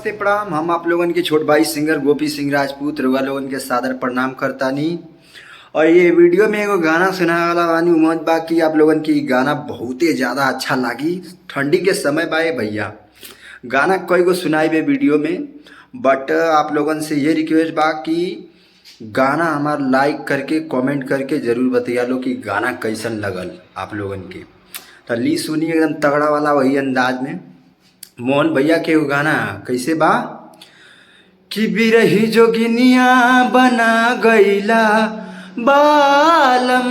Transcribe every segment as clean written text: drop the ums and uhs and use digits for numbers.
नमस्ते प्रणाम। हम आप लोगन के छोट भाई सिंगर गोपी सिंह राजपूत रउआ लोगन के सादर प्रणाम करतानी। और ये वीडियो में एगो गाना सुनाए वाला बानी। उम्मीद बा कि आप लोगन की गाना बहुते ज़्यादा अच्छा लागी। ठंडी के समय बा भैया, गाना कई गो सुनाई बे वीडियो में, बट आप लोगन से ये रिक्वेस्ट बा कि गाना हमार लाइक करके कमेंट करके ज़रूर बतिया लो कि गाना कैसन लगल आप लोगन के। तो ली सुनी एकदम तगड़ा वाला वही अंदाज में। मोहन भैया के वो गाना कैसे बा कि बिरही जोगिनिया बना गईला बालम,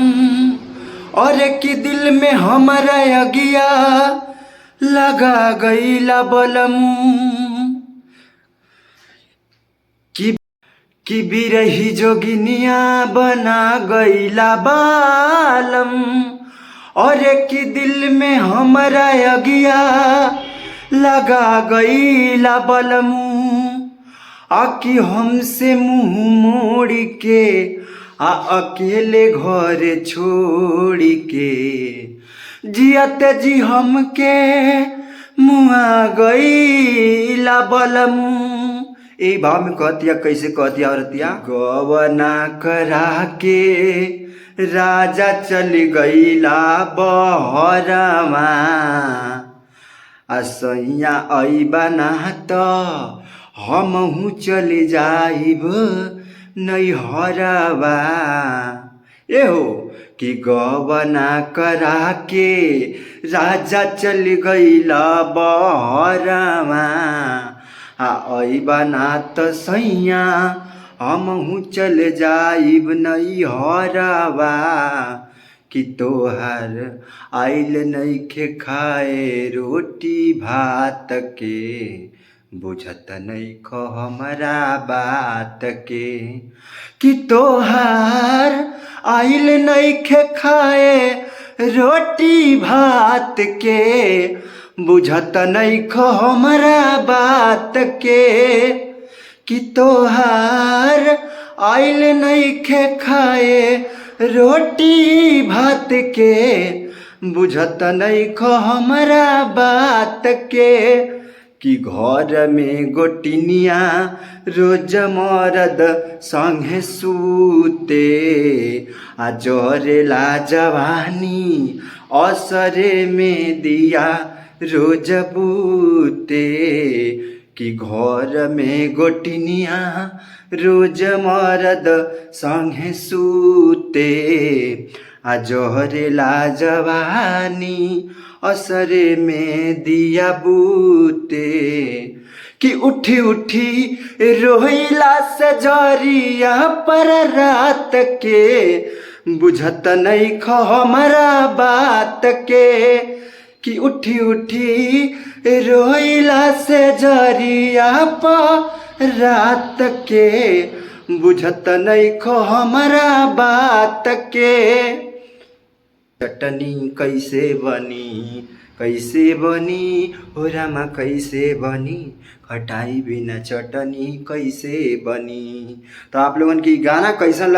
और कि दिल में हमारा अगिया लगा गईला बलम। कि बिरही जोगिनिया बना गईला बालम, और कि दिल में हमारा अगिया लगा गईला बलमू। आकि हमसे मुँह मोड़ के अकेले घर छोड़ के जियत जी हमके मुआ गईला बलमू। ए भाव में कहतिया, कैसे कहतिया औरतिया, गवना करा के राजा चल गईला बहरमा, असैया अइबा ना तो हमहू चल जाइब नैहरवा। ए हो कि गवना करा के राजा चल गईला बहरमा, अइबा ना तो सैया हमहू चल जाइब नैहरवा। कि तोहर आइल नइखे खाए रोटी भात के, बुझत नइखो हमरा बात के। कि तोहर आइल नइखे खाए रोटी भात के, बुझत नइखो हमरा बात के। कि तोहर आइल नइखे खाए रोटी भात के, बुझत नइखो हमरा बात के। कि घर में गोटिनिया रोज मरद संगे सूते, आ जरेला जवानी असरे में दिया रोज बूते। कि घर में गोटिनिया रोज मरद संगे सूते, आ जहरेला जवानी असरे में दिया बूते। कि उठी उठी रोइला से जरिया पर रात के, बुझत नइखो हमरा बात के। कि उठी उठी रोइला से जरिया पर रात के, बुझत नइखो हमरा बात के। चटनी कैसे बनी हो रामा कैसे बनी, खटाई बिना चटनी कैसे बनी। तो आप लोगन की गाना कैसन